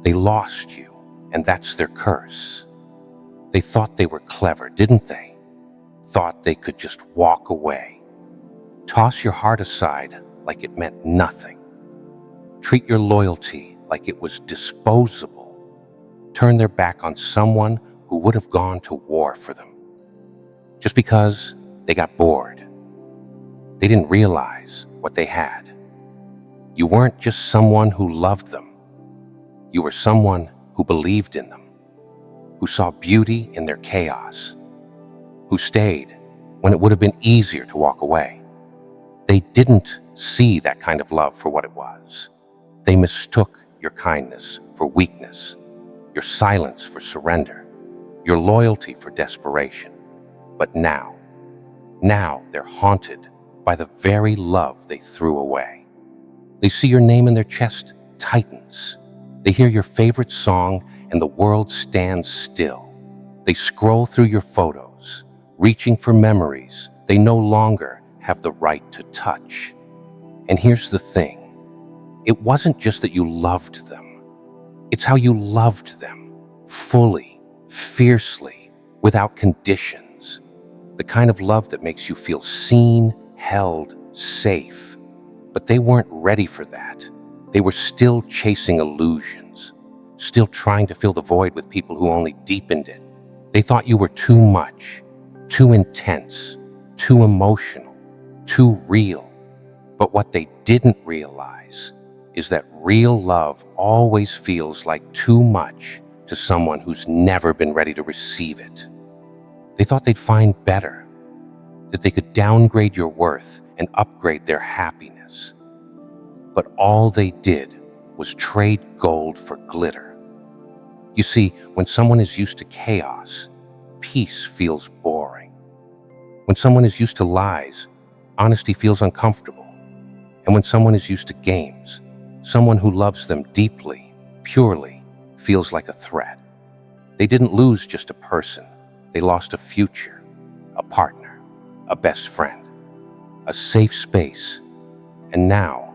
They lost you, and that's their curse. They thought they were clever, didn't they? Thought they could just walk away. Toss your heart aside like it meant nothing. Treat your loyalty like it was disposable. Turn their back on someone who would have gone to war for them. Just because they got bored. They didn't realize what they had. You weren't just someone who loved them. You were someone who believed in them, who saw beauty in their chaos, who stayed when it would have been easier to walk away. They didn't see that kind of love for what it was. They mistook your kindness for weakness, your silence for surrender, your loyalty for desperation. But now they're haunted by the very love they threw away. They see your name in their chest tightens. They hear your favorite song and the world stands still. They scroll through your photos, reaching for memories they no longer have the right to touch. And here's the thing. It wasn't just that you loved them. It's how you loved them, fully, fiercely, without conditions. The kind of love that makes you feel seen, held, safe. But they weren't ready for that. They were still chasing illusions, still trying to fill the void with people who only deepened it. They thought you were too much, too intense, too emotional, too real. But what they didn't realize is that real love always feels like too much to someone who's never been ready to receive it. They thought they'd find better, that they could downgrade your worth and upgrade their happiness. But all they did was trade gold for glitter. You see, when someone is used to chaos, peace feels boring. When someone is used to lies, honesty feels uncomfortable. And when someone is used to games, someone who loves them deeply, purely, feels like a threat. They didn't lose just a person. They lost a future, a partner, a best friend, a safe space. And now,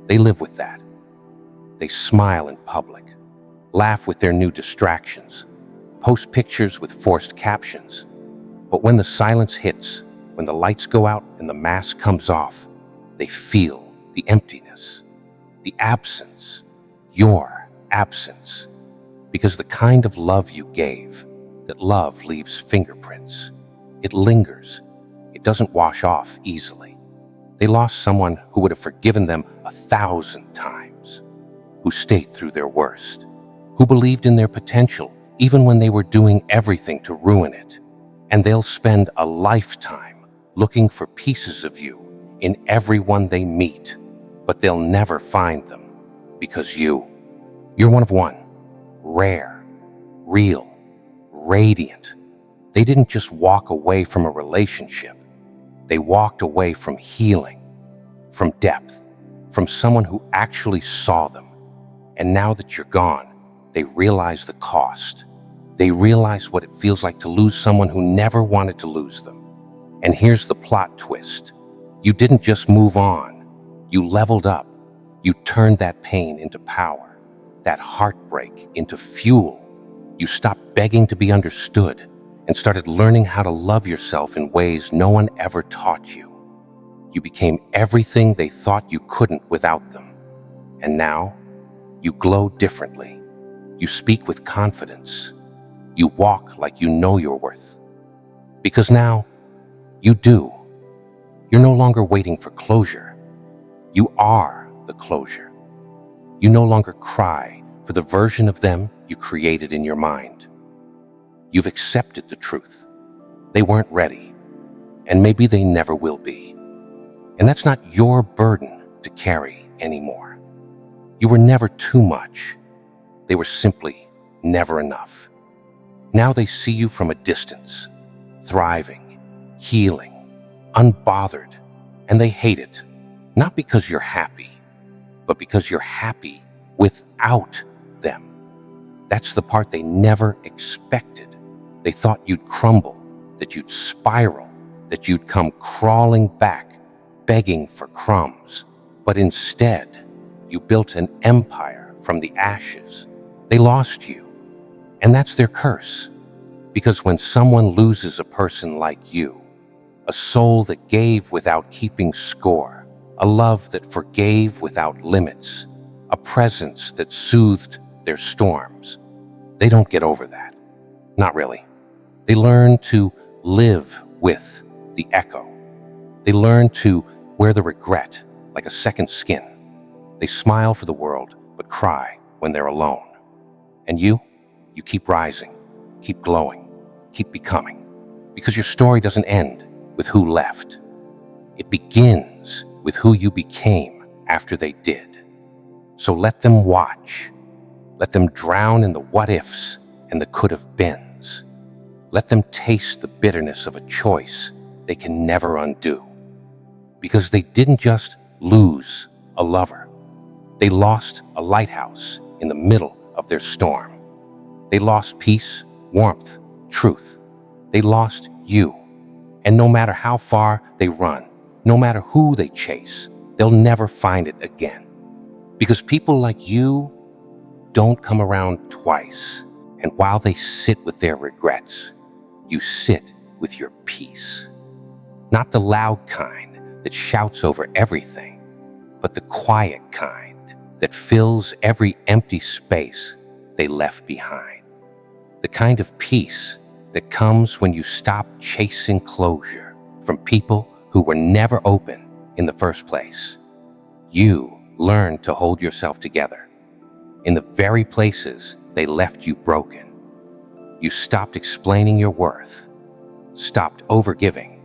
they live with that. They smile in public, laugh with their new distractions, post pictures with forced captions. But when the silence hits, when the lights go out and the mask comes off, they feel the emptiness, the absence, your absence. Because the kind of love you gave, that love leaves fingerprints. It lingers. It doesn't wash off easily. They lost someone who would have forgiven them 1,000 times, who stayed through their worst, who believed in their potential even when they were doing everything to ruin it. And they'll spend a lifetime looking for pieces of you in everyone they meet, but they'll never find them because you're one of one, rare, real, radiant. They didn't just walk away from a relationship. They walked away from healing, from depth, from someone who actually saw them. And now that you're gone, they realize the cost. They realize what it feels like to lose someone who never wanted to lose them. And here's the plot twist. You didn't just move on. You leveled up. You turned that pain into power, that heartbreak into fuel. You stopped begging to be understood and started learning how to love yourself in ways no one ever taught you. You became everything they thought you couldn't without them. And now, you glow differently. You speak with confidence. You walk like you know your worth. Because now, you do. You're no longer waiting for closure. You are the closure. You no longer cry for the version of them you created in your mind. You've accepted the truth. They weren't ready, and maybe they never will be. And that's not your burden to carry anymore. You were never too much. They were simply never enough. Now they see you from a distance, thriving, healing, unbothered, and they hate it, not because you're happy, but because you're happy without them. That's the part they never expected. They thought you'd crumble, that you'd spiral, that you'd come crawling back, begging for crumbs. But instead, you built an empire from the ashes, They lost you, and that's their curse. Because when someone loses a person like you, a soul that gave without keeping score, a love that forgave without limits, a presence that soothed their storms, they don't get over that. Not really. They learn to live with the echo. They learn to wear the regret like a second skin. They smile for the world, but cry when they're alone. And you keep rising, keep glowing, keep becoming, because your story doesn't end with who left. It begins with who you became after they did. So let them watch. Let them drown in the what-ifs and the could-have-beens. Let them taste the bitterness of a choice they can never undo. Because they didn't just lose a lover. They lost a lighthouse in the middle of their storm. They lost peace, warmth, truth. They lost you. And no matter how far they run, no matter who they chase, they'll never find it again. Because people like you don't come around twice. And while they sit with their regrets, you sit with your peace. Not the loud kind that shouts over everything, but the quiet kind that fills every empty space they left behind. The kind of peace that comes when you stop chasing closure from people who were never open in the first place. You learn to hold yourself together in the very places they left you broken. You stopped explaining your worth, stopped overgiving,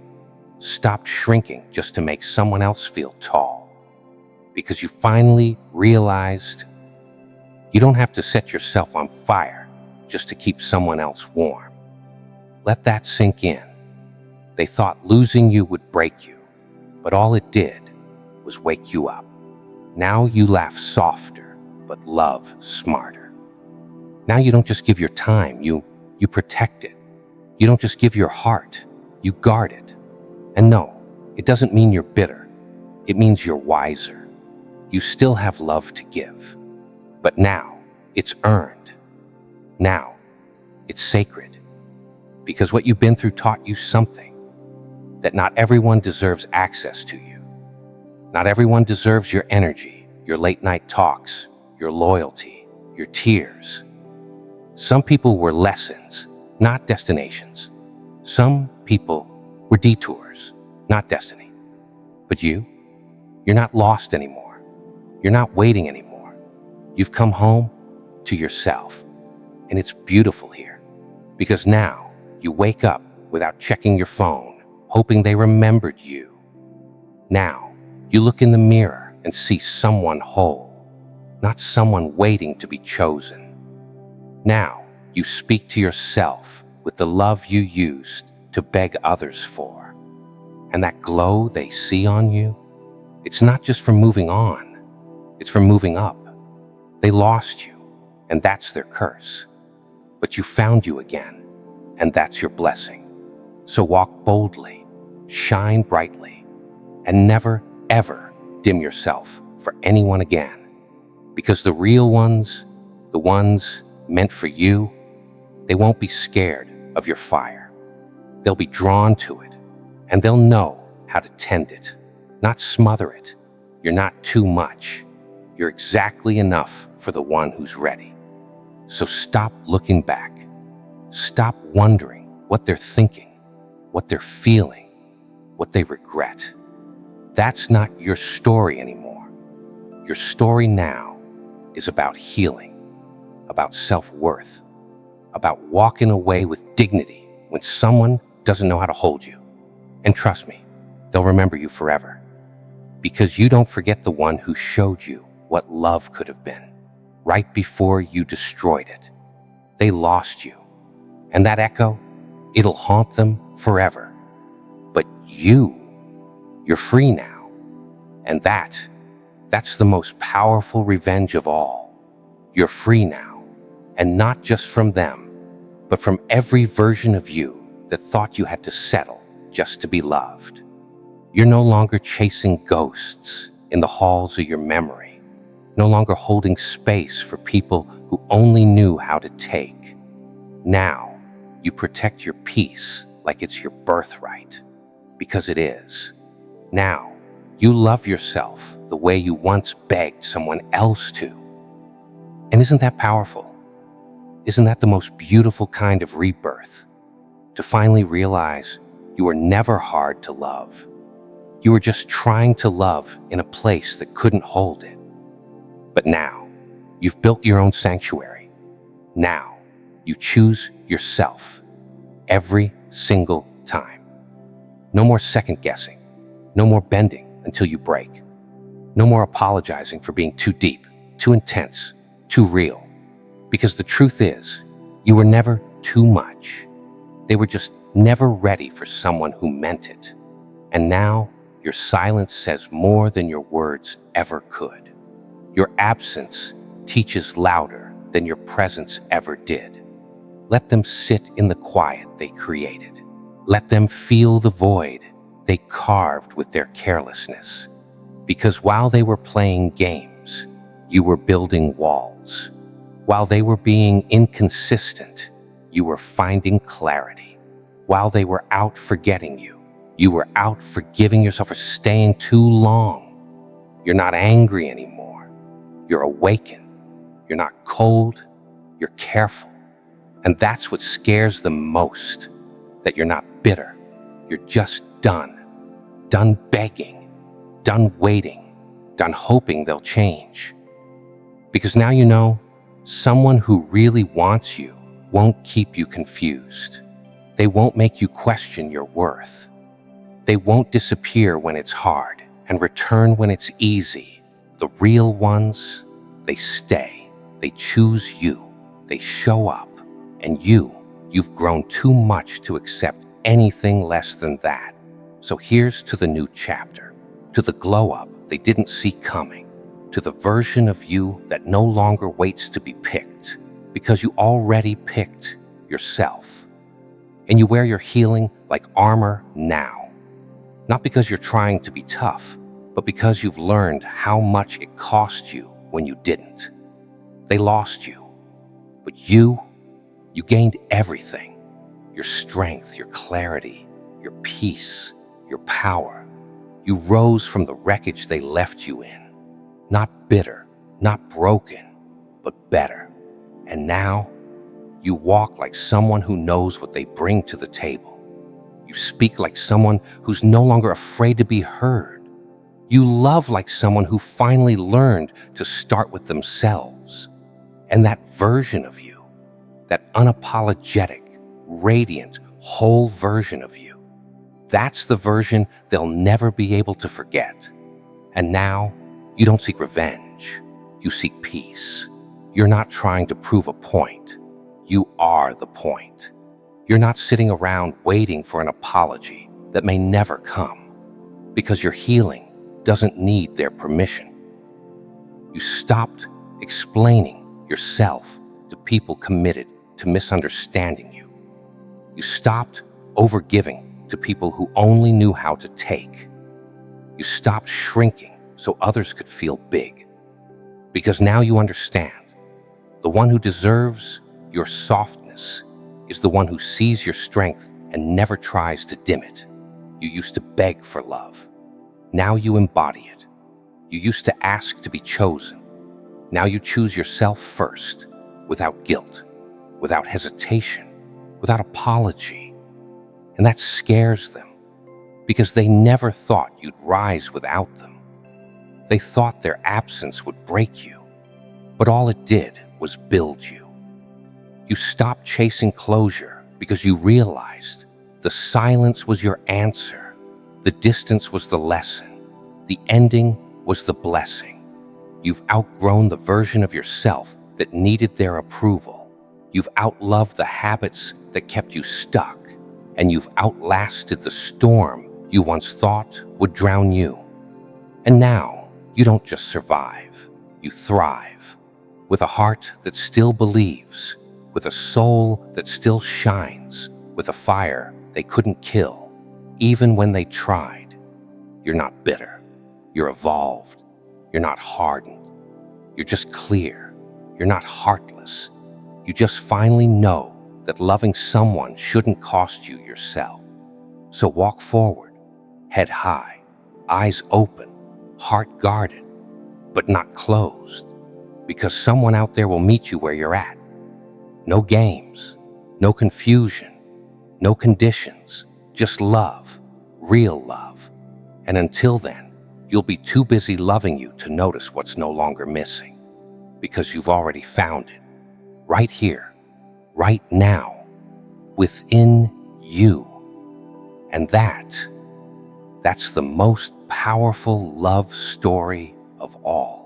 stopped shrinking just to make someone else feel tall. Because you finally realized you don't have to set yourself on fire just to keep someone else warm. Let that sink in. They thought losing you would break you, but all it did was wake you up. Now you laugh softer, but love smarter. Now you don't just give your time, you protect it. You don't just give your heart, you guard it. And no, it doesn't mean you're bitter. It means you're wiser. You still have love to give. But now, it's earned. Now, it's sacred. Because what you've been through taught you something. That not everyone deserves access to you. Not everyone deserves your energy, your late night talks, your loyalty, your tears. Some people were lessons, not destinations. Some people were detours, not destiny. But you're not lost anymore. You're not waiting anymore. You've come home to yourself. And it's beautiful here. Because now you wake up without checking your phone, hoping they remembered you. Now you look in the mirror and see someone whole, not someone waiting to be chosen. Now you speak to yourself with the love you used to beg others for. And that glow they see on you, it's not just from moving on, it's from moving up. They lost you, and that's their curse. But you found you again, and that's your blessing. So walk boldly, shine brightly, and never, ever dim yourself for anyone again. Because the real ones, the ones meant for you, they won't be scared of your fire. They'll be drawn to it, and they'll know how to tend it, not smother it. You're not too much. You're exactly enough for the one who's ready. So stop looking back. Stop wondering what they're thinking, what they're feeling, what they regret. That's not your story anymore. Your story now is about healing, about self-worth, about walking away with dignity when someone doesn't know how to hold you. And trust me, they'll remember you forever. Because you don't forget the one who showed you what love could have been, right before you destroyed it. They lost you, and that echo, it'll haunt them forever. But you're free now, and that's the most powerful revenge of all. You're free now, and not just from them, but from every version of you that thought you had to settle just to be loved. You're no longer chasing ghosts in the halls of your memory. no longer holding space for people who only knew how to take. Now, you protect your peace like it's your birthright, because it is. Now, you love yourself the way you once begged someone else to. And isn't that powerful? Isn't that the most beautiful kind of rebirth? To finally realize you were never hard to love. You were just trying to love in a place that couldn't hold it. But now, you've built your own sanctuary. Now, you choose yourself every single time. No more second guessing. No more bending until you break. No more apologizing for being too deep, too intense, too real. Because the truth is, you were never too much. They were just never ready for someone who meant it. And now, your silence says more than your words ever could. Your absence teaches louder than your presence ever did. Let them sit in the quiet they created. Let them feel the void they carved with their carelessness. Because while they were playing games, you were building walls. While they were being inconsistent, you were finding clarity. While they were out forgetting you, you were out forgiving yourself for staying too long. You're not angry anymore. You're awakened. You're not cold. You're careful. And that's what scares them most, that you're not bitter. You're just done. Done begging. Done waiting. Done hoping they'll change. Because now you know, someone who really wants you won't keep you confused. They won't make you question your worth. They won't disappear when it's hard and return when it's easy. The real ones, they stay. They choose you. They show up. And you've grown too much to accept anything less than that. So here's to the new chapter, to the glow up they didn't see coming, to the version of you that no longer waits to be picked, because you already picked yourself. And you wear your healing like armor now. Not because you're trying to be tough, but because you've learned how much it cost you when you didn't. They lost you, but you gained everything. Your strength, your clarity, your peace, your power. You rose from the wreckage they left you in. Not bitter, not broken, but better. And now, you walk like someone who knows what they bring to the table. You speak like someone who's no longer afraid to be heard. You love like someone who finally learned to start with themselves. And that version of you, that unapologetic, radiant, whole version of you, that's the version they'll never be able to forget. And now, you don't seek revenge. You seek peace. You're not trying to prove a point. You are the point. You're not sitting around waiting for an apology that may never come, because your healing doesn't need their permission. You stopped explaining yourself to people committed to misunderstanding you. You stopped overgiving to people who only knew how to take. You stopped shrinking so others could feel big. Because now you understand, the one who deserves your softness is the one who sees your strength and never tries to dim it. You used to beg for love. Now you embody it. You used to ask to be chosen. Now you choose yourself first, without guilt, without hesitation, without apology. And that scares them, because they never thought you'd rise without them. They thought their absence would break you, but all it did was build you. You stopped chasing closure because you realized the silence was your answer. The distance was the lesson. The ending was the blessing. You've outgrown the version of yourself that needed their approval. You've outloved the habits that kept you stuck. And you've outlasted the storm you once thought would drown you. And now, you don't just survive. You thrive. With a heart that still believes. With a soul that still shines. With a fire they couldn't kill. Even when they tried. You're not bitter. You're evolved. You're not hardened. You're just clear. You're not heartless. You just finally know that loving someone shouldn't cost you yourself. So walk forward, head high, eyes open, heart guarded, but not closed, because someone out there will meet you where you're at. No games, no confusion, no conditions, just love, real love. And until then, you'll be too busy loving you to notice what's no longer missing, because you've already found it, right here, right now, within you. And that's the most powerful love story of all.